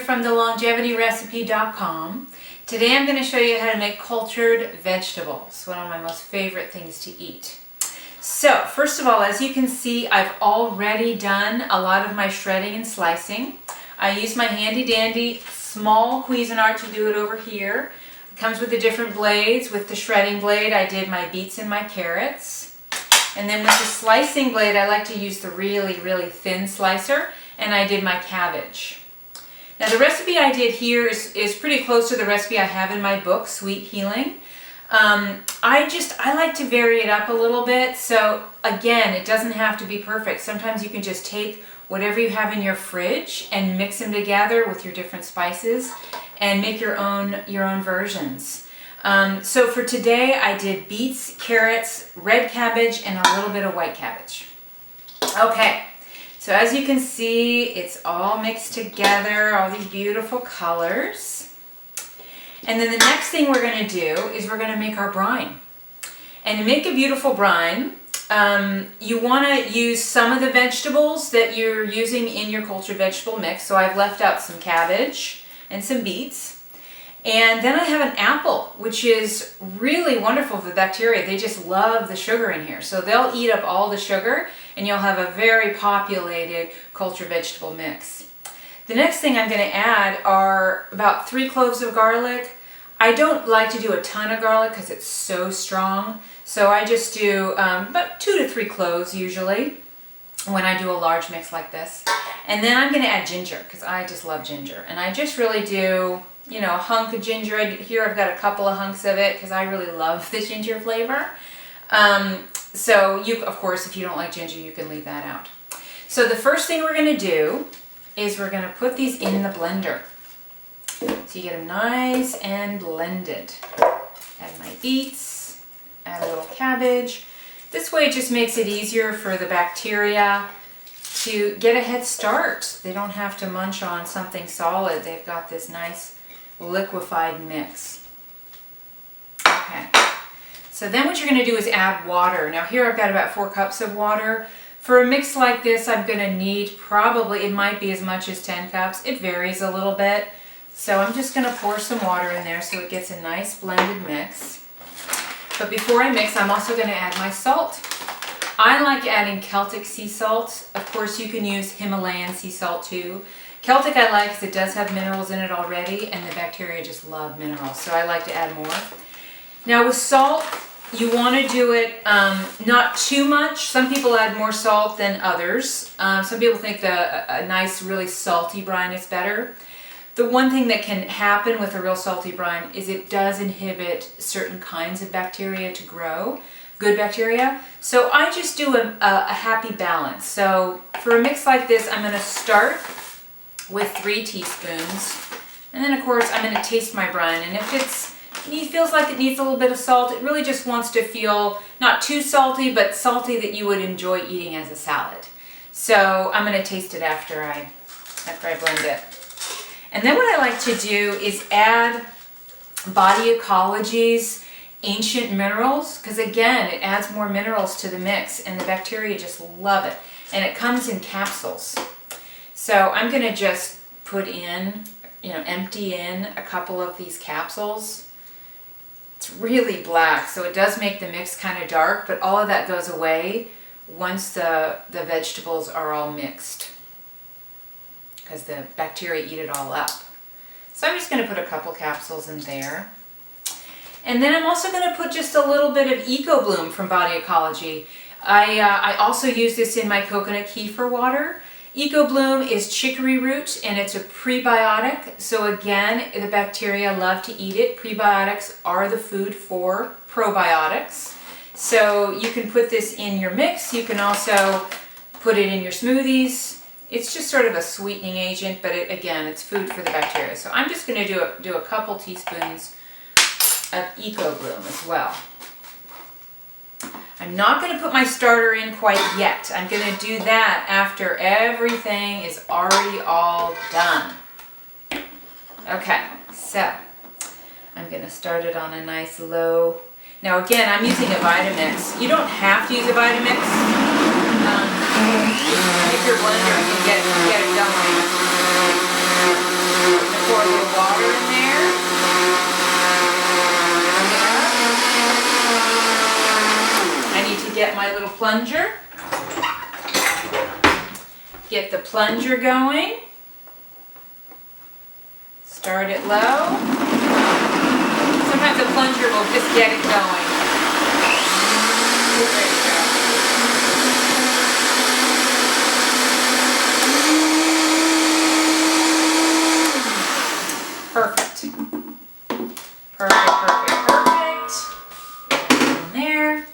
from thelongevityrecipe.com. Today I'm going to show you how to make cultured vegetables, one of my most favorite things to eat. So first of all, as you can see, I've already done a lot of my shredding and slicing. I use my handy dandy small Cuisinart to do it over here. It comes with the different blades. With the shredding blade, I did my beets and my carrots. And then with the slicing blade, I like to use the really, really thin slicer, and I did my cabbage. Now the recipe I did here is pretty close to the recipe I have in my book, Sweet Healing. I like to vary it up a little bit, so again, it doesn't have to be perfect. Sometimes you can just take whatever you have in your fridge and mix them together with your different spices and make your own versions. So for today, I did beets, carrots, red cabbage, and a little bit of white cabbage. Okay. So as you can see, it's all mixed together, all these beautiful colors. And then the next thing we're going to do is we're going to make our brine. And to make a beautiful brine, you want to use some of the vegetables that you're using in your cultured vegetable mix. So I've left out some cabbage and some beets. And then I have an apple, which is really wonderful for the bacteria. They just love the sugar in here. So they'll eat up all the sugar, and you'll have a very populated cultured vegetable mix. The next thing I'm going to add are about 3 cloves of garlic. I don't like to do a ton of garlic because it's so strong. So I just do about 2 to 3 cloves usually when I do a large mix like this. And then I'm going to add ginger because I just love ginger. And I just really do, you know, a hunk of ginger. Here I've got a couple of hunks of it because I really love the ginger flavor. So you, of course, if you don't like ginger, you can leave that out. So the first thing we're going to do is we're going to put these in the blender. So you get them nice and blended. Add my beets, add a little cabbage. This way it just makes it easier for the bacteria to get a head start. They don't have to munch on something solid. They've got this nice liquefied mix. Okay. So then what you're going to do is add water. Now here I've got about 4 cups of water. For a mix like this, I'm going to need probably, it might be as much as 10 cups. It varies a little bit. So I'm just going to pour some water in there so it gets a nice blended mix. But before I mix, I'm also going to add my salt. I like adding Celtic sea salt. Of course, you can use Himalayan sea salt too. Celtic I like because it does have minerals in it already, and the bacteria just love minerals, so I like to add more. Now with salt, you want to do it not too much. Some people add more salt than others. Some people think a nice, really salty brine is better. The one thing that can happen with a real salty brine is it does inhibit certain kinds of bacteria to grow, good bacteria. So I just do a happy balance. So for a mix like this, I'm going to start with 3 teaspoons. And then of course I'm going to taste my brine. And if it feels like it needs a little bit of salt, it really just wants to feel not too salty, but salty that you would enjoy eating as a salad. So I'm going to taste it after I blend it. And then what I like to do is add Body Ecology's Ancient Minerals, because again, it adds more minerals to the mix and the bacteria just love it. And it comes in capsules. So I'm going to just put in, empty in a couple of these capsules. It's really black, so it does make the mix kind of dark, but all of that goes away once the vegetables are all mixed, because the bacteria eat it all up. So I'm just going to put a couple capsules in there. And then I'm also going to put just a little bit of Eco Bloom from Body Ecology. I also use this in my coconut kefir water. Eco Bloom is chicory root, and it's a prebiotic. So again, the bacteria love to eat it. Prebiotics are the food for probiotics. So you can put this in your mix. You can also put it in your smoothies. It's just sort of a sweetening agent, but again, it's food for the bacteria. So I'm just going to do a couple teaspoons of Eco Bloom as well. I'm not going to put my starter in quite yet. I'm going to do that after everything is already all done. Okay, so I'm going to start it on a nice low. Now again, I'm using a Vitamix. You don't have to use a Vitamix. If your blender can get it going. plunger. Get the plunger going. Start it low. Sometimes the plunger will just get it going. There you go. Perfect. Perfect. In there.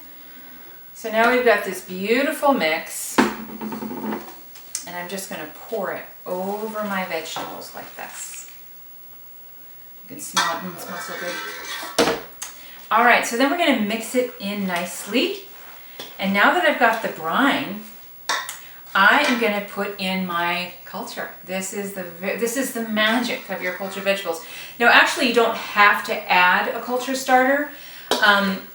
So now we've got this beautiful mix. And I'm just going to pour it over my vegetables like this. You can smell it. It smells so good. All right, so then we're going to mix it in nicely. And now that I've got the brine, I am going to put in my culture. This is the magic of your cultured vegetables. Now, actually, you don't have to add a culture starter.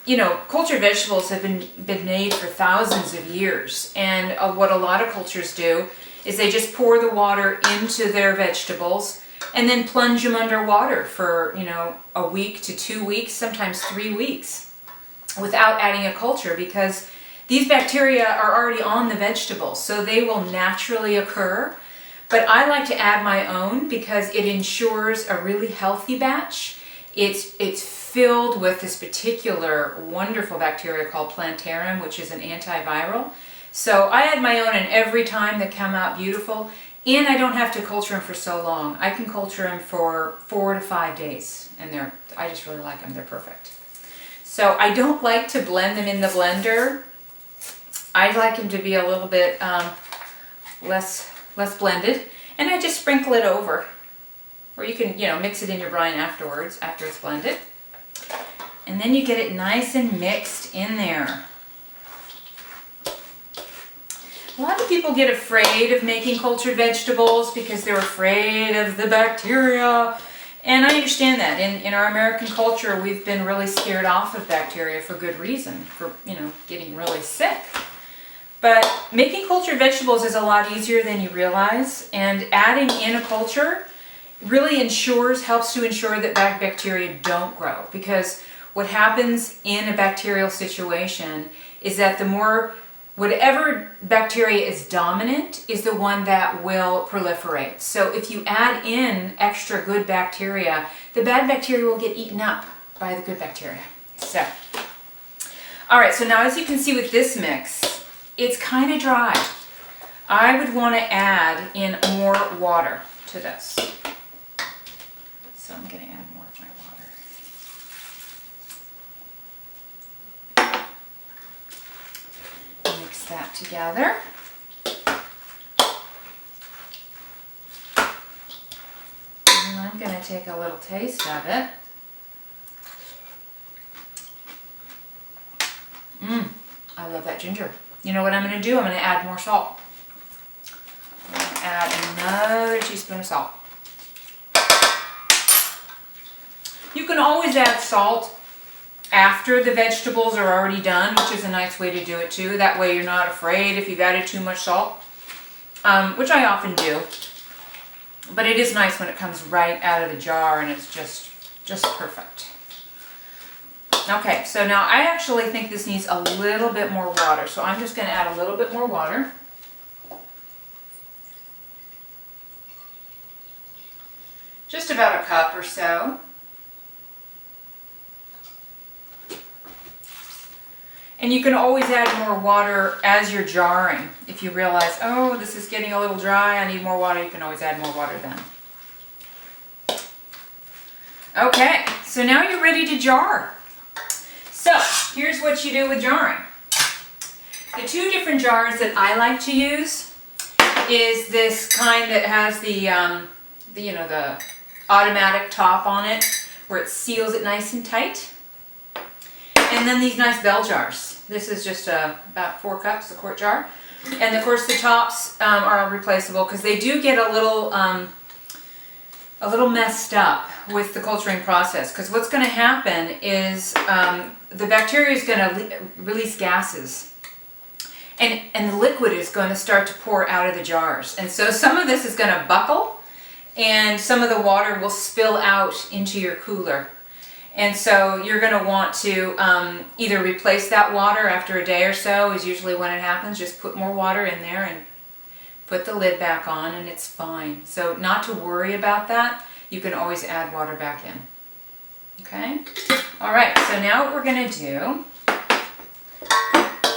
You know, cultured vegetables have been made for thousands of years. And what a lot of cultures do is they just pour the water into their vegetables and then plunge them underwater for, you know, a week to 2 weeks, sometimes 3 weeks, without adding a culture, because these bacteria are already on the vegetables, so they will naturally occur. But I like to add my own because it ensures a really healthy batch. It's filled with this particular wonderful bacteria called plantarum, which is an antiviral. So I add my own, and every time they come out beautiful. And I don't have to culture them for so long. I can culture them for 4 to 5 days, and I just really like them. They're perfect. So I don't like to blend them in the blender. I like them to be a little bit less blended, and I just sprinkle it over. Or you can, you know, mix it in your brine afterwards, after it's blended. And then you get it nice and mixed in there. A lot of people get afraid of making cultured vegetables because they're afraid of the bacteria. And I understand that. In our American culture, we've been really scared off of bacteria for good reason, for, you know, getting really sick. But making cultured vegetables is a lot easier than you realize. And adding in a culture really helps to ensure that bacteria don't grow. Because what happens in a bacterial situation is that whatever bacteria is dominant is the one that will proliferate. So if you add in extra good bacteria, the bad bacteria will get eaten up by the good bacteria. So, all right, so now as you can see with this mix, it's kind of dry. I would want to add in more water to this. So I'm going to add more of my water. Mix that together. And I'm going to take a little taste of it. I love that ginger. You know what I'm going to do? I'm going to add more salt. I'm going to add another teaspoon of salt. You can always add salt after the vegetables are already done, which is a nice way to do it too. That way you're not afraid if you've added too much salt, which I often do. But it is nice when it comes right out of the jar and it's just perfect. Okay, so now I actually think this needs a little bit more water, so I'm just going to add a little bit more water. Just about a cup or so. And you can always add more water as you're jarring. If you realize, oh, this is getting a little dry, I need more water, you can always add more water then. Okay, so now you're ready to jar. So, here's what you do with jarring. The two different jars that I like to use is this kind that has the automatic top on it, where it seals it nice and tight. And then these nice bell jars. This is just about 4 cups, a quart jar. And of course the tops are replaceable because they do get a little messed up with the culturing process. Because what's going to happen is the bacteria is going to release gases. And the liquid is going to start to pour out of the jars. And so some of this is going to buckle and some of the water will spill out into your cooler. And so you're going to want to either replace that water after a day or so is usually when it happens. Just put more water in there and put the lid back on and it's fine. So not to worry about that. You can always add water back in. Okay? All right, so now what we're going to do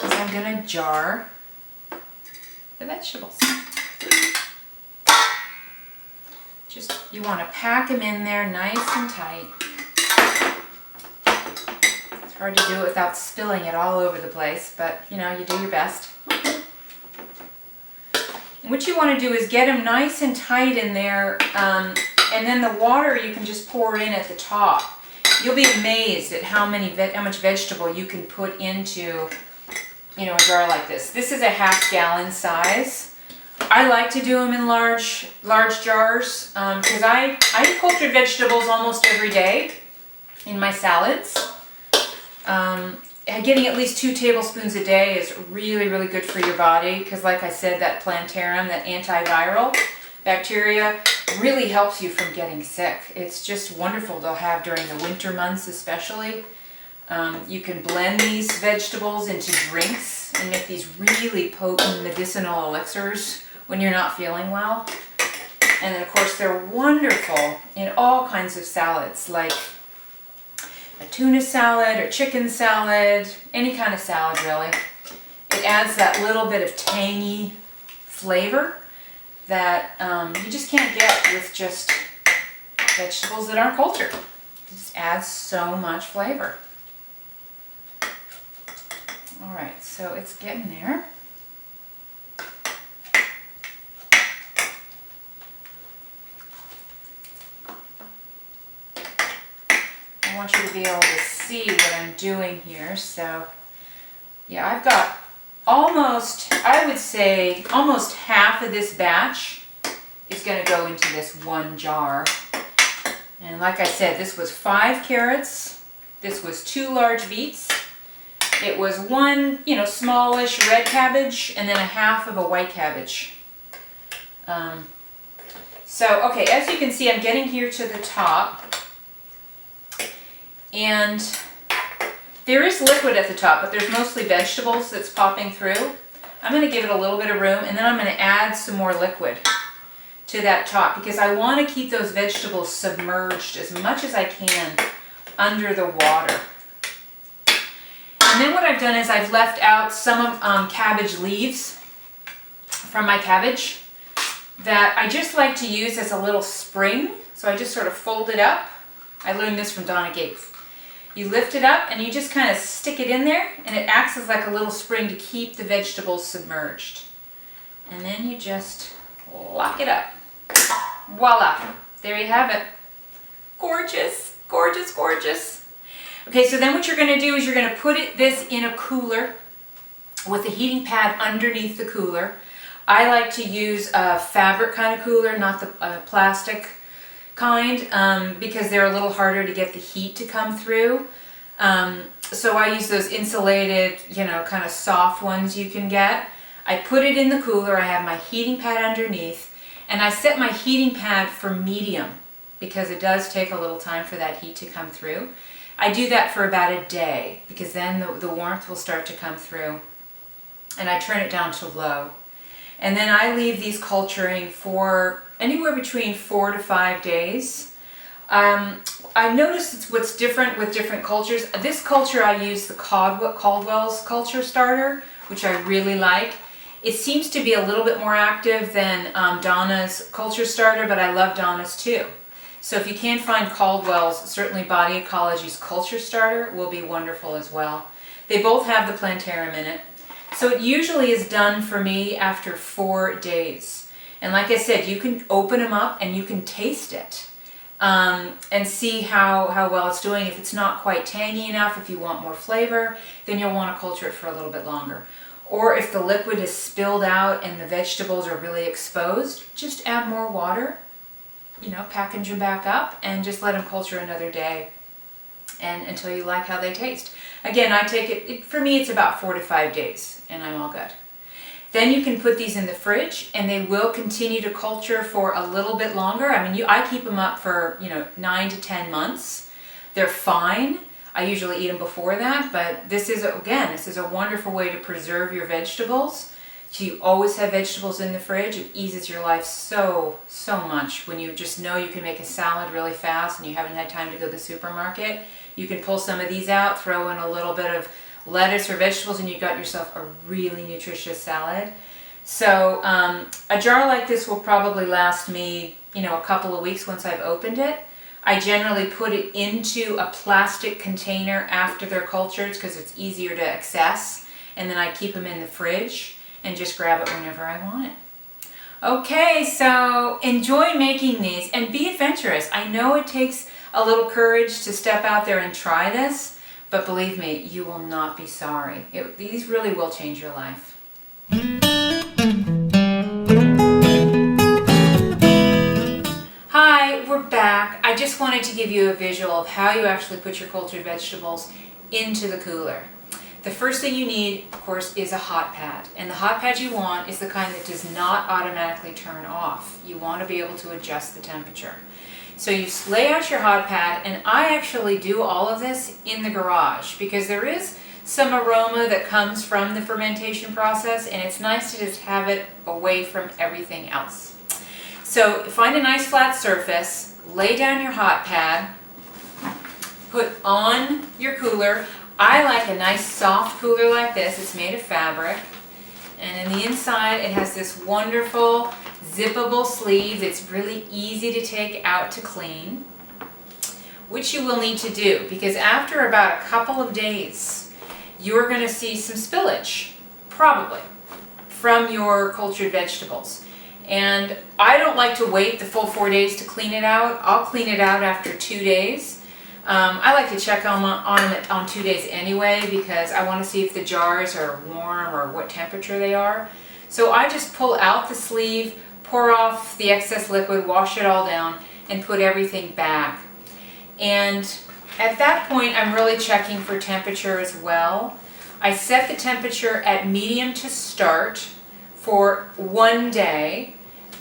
is I'm going to jar the vegetables. Just, you want to pack them in there nice and tight. It's hard to do it without spilling it all over the place, but you know, you do your best. And what you want to do is get them nice and tight in there, and then the water you can just pour in at the top. You'll be amazed at how much vegetable you can put into, you know, a jar like this. This is a ½ gallon size. I like to do them in large jars because I eat cultured vegetables almost every day in my salads. Getting at least 2 tablespoons a day is really, really good for your body because, like I said, that plantarum, that antiviral bacteria, really helps you from getting sick. It's just wonderful to have during the winter months especially. You can blend these vegetables into drinks and make these really potent medicinal elixirs when you're not feeling well. And then of course they're wonderful in all kinds of salads, like a tuna salad or chicken salad, any kind of salad really. It adds that little bit of tangy flavor that you just can't get with just vegetables that aren't cultured. It just adds so much flavor. All right, so it's getting there. I want you to be able to see what I'm doing here. So, yeah, I've got almost, I would say, almost half of this batch is going to go into this one jar. And like I said, this was 5 carrots. This was 2 large beets. It was 1, you know, smallish red cabbage, and then a half of a white cabbage. So, okay, as you can see, I'm getting here to the top. And there is liquid at the top, but there's mostly vegetables that's popping through. I'm going to give it a little bit of room, and then I'm going to add some more liquid to that top because I want to keep those vegetables submerged as much as I can under the water. And then what I've done is I've left out some cabbage leaves from my cabbage that I just like to use as a little spring. So I just sort of fold it up. I learned this from Donna Gates. You lift it up and you just kind of stick it in there and it acts as like a little spring to keep the vegetables submerged. And then you just lock it up. Voila! There you have it. Gorgeous, gorgeous, gorgeous. Okay, so then what you're going to do is you're going to put this in a cooler with a heating pad underneath the cooler. I like to use a fabric kind of cooler, not the plastic kind, because they're a little harder to get the heat to come through. So I use those insulated, you know, kind of soft ones you can get. I put it in the cooler, I have my heating pad underneath, and I set my heating pad for medium because it does take a little time for that heat to come through. I do that for about a day because then the warmth will start to come through, and I turn it down to low. And then I leave these culturing for anywhere between 4 to 5 days. I noticed it's what's different with different cultures. This culture I use the Caldwell's culture starter, which I really like. It seems to be a little bit more active than Donna's culture starter, but I love Donna's too. So if you can find Caldwell's, certainly Body Ecology's culture starter will be wonderful as well. They both have the plantarum in it. So it usually is done for me after 4 days. And like I said, you can open them up and you can taste it and see how well it's doing. If it's not quite tangy enough, if you want more flavor, then you'll want to culture it for a little bit longer. Or if the liquid is spilled out and the vegetables are really exposed, just add more water, you know, package them back up and just let them culture another day and until you like how they taste. Again, I take it, for me it's about 4 to 5 days and I'm all good. Then you can put these in the fridge and they will continue to culture for a little bit longer. I mean, I keep them up for, 9 to 10 months. They're fine. I usually eat them before that, but this is a wonderful way to preserve your vegetables. So you always have vegetables in the fridge. It eases your life so much when you just know you can make a salad really fast and you haven't had time to go to the supermarket. You can pull some of these out, throw in a little bit of lettuce or vegetables, and you got yourself a really nutritious salad. So a jar like this will probably last me, a couple of weeks once I've opened it. I generally put it into a plastic container after they're cultured because it's easier to access, and then I keep them in the fridge and just grab it whenever I want it. Okay, so enjoy making these and be adventurous. I know it takes a little courage to step out there and try this, but believe me, you will not be sorry. These really will change your life. Hi, we're back. I just wanted to give you a visual of how you actually put your cultured vegetables into the cooler. The first thing you need, of course, is a hot pad. And the hot pad you want is the kind that does not automatically turn off. You want to be able to adjust the temperature. So you lay out your hot pad, and I actually do all of this in the garage because there is some aroma that comes from the fermentation process, and it's nice to just have it away from everything else. So find a nice flat surface, lay down your hot pad, put on your cooler. I like a nice soft cooler like this. It's made of fabric, and in the inside it has this wonderful zippable sleeve. It's really easy to take out to clean, which you will need to do because after about a couple of days you're going to see some spillage, probably, from your cultured vegetables. And I don't like to wait the full 4 days to clean it out. I'll clean it out after 2 days. I like to check on them on 2 days anyway because I want to see if the jars are warm or what temperature they are. So I just pull out the sleeve, pour off the excess liquid, wash it all down, and put everything back. And at that point, I'm really checking for temperature as well. I set the temperature at medium to start for 1 day,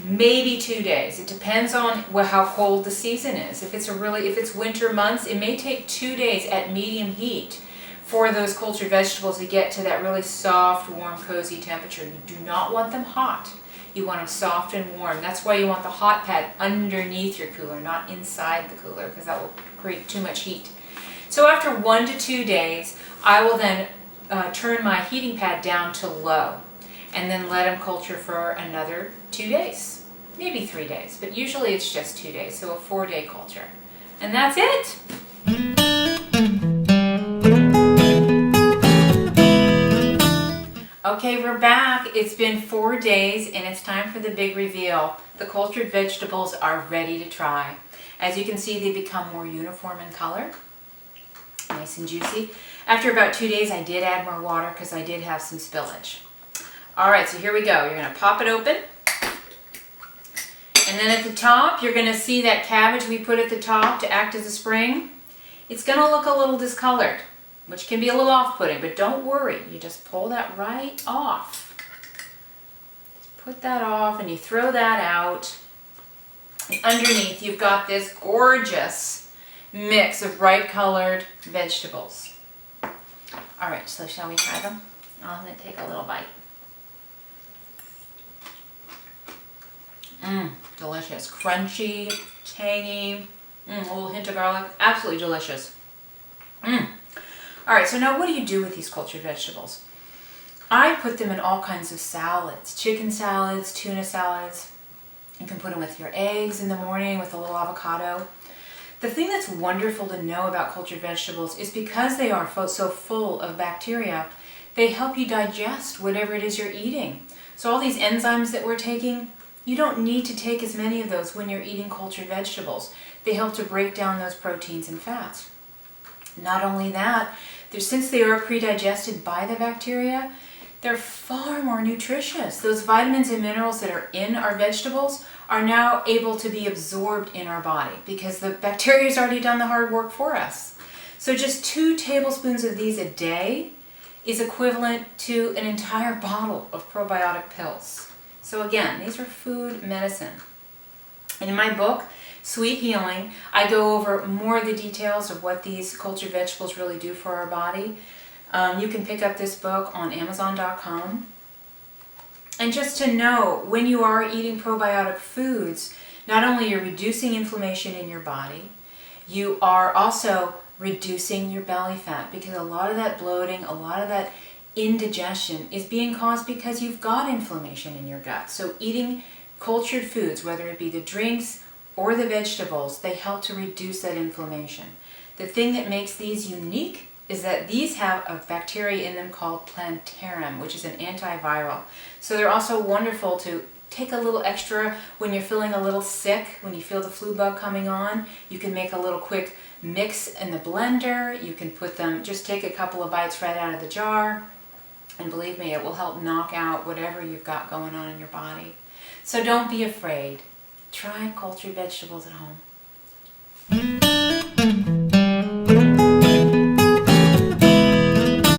maybe 2 days. It depends on how cold the season is. If it's winter months, it may take 2 days at medium heat for those cultured vegetables to get to that really soft, warm, cozy temperature. You do not want them hot. You want them soft and warm. That's why you want the hot pad underneath your cooler, not inside the cooler, because that will create too much heat. So after 1 to 2 days, I will then turn my heating pad down to low and then let them culture for another 2 days, maybe 3 days, but usually it's just 2 days, so a 4-day culture. And that's it. Okay, we're back. It's been 4 days and it's time for the big reveal. The cultured vegetables are ready to try. As you can see, they become more uniform in color, nice and juicy. After about 2 days, I did add more water because I did have some spillage. All right, so here we go. You're going to pop it open. And then at the top, you're going to see that cabbage we put at the top to act as a spring. It's going to look a little discolored, which can be a little off-putting, but don't worry. You just pull that right off. Just put that off and you throw that out. And underneath, you've got this gorgeous mix of bright-colored vegetables. All right, so shall we try them? I'm going to take a little bite. Delicious. Crunchy, tangy, a little hint of garlic. Absolutely delicious. All right, so now what do you do with these cultured vegetables? I put them in all kinds of salads. Chicken salads, tuna salads. You can put them with your eggs in the morning with a little avocado. The thing that's wonderful to know about cultured vegetables is because they are so full of bacteria, they help you digest whatever it is you're eating. So all these enzymes that we're taking, you don't need to take as many of those when you're eating cultured vegetables. They help to break down those proteins and fats. Not only that, since they are pre-digested by the bacteria, they're far more nutritious. Those vitamins and minerals that are in our vegetables are now able to be absorbed in our body because the bacteria has already done the hard work for us. So just 2 tablespoons of these a day is equivalent to an entire bottle of probiotic pills. So again, these are food medicine. And in my book, Sweet Healing, I go over more of the details of what these cultured vegetables really do for our body. You can pick up this book on Amazon.com. And just to know, when you are eating probiotic foods, not only you're reducing inflammation in your body, you are also reducing your belly fat, because a lot of that bloating, a lot of that indigestion is being caused because you've got inflammation in your gut. So eating cultured foods, whether it be the drinks or the vegetables, they help to reduce that inflammation. The thing that makes these unique is that these have a bacteria in them called plantarum, which is an antiviral. So they're also wonderful to take a little extra when you're feeling a little sick, when you feel the flu bug coming on. You can make a little quick mix in the blender. You can put them, just take a couple of bites right out of the jar, and believe me, it will help knock out whatever you've got going on in your body. So don't be afraid. Try cultured vegetables at home.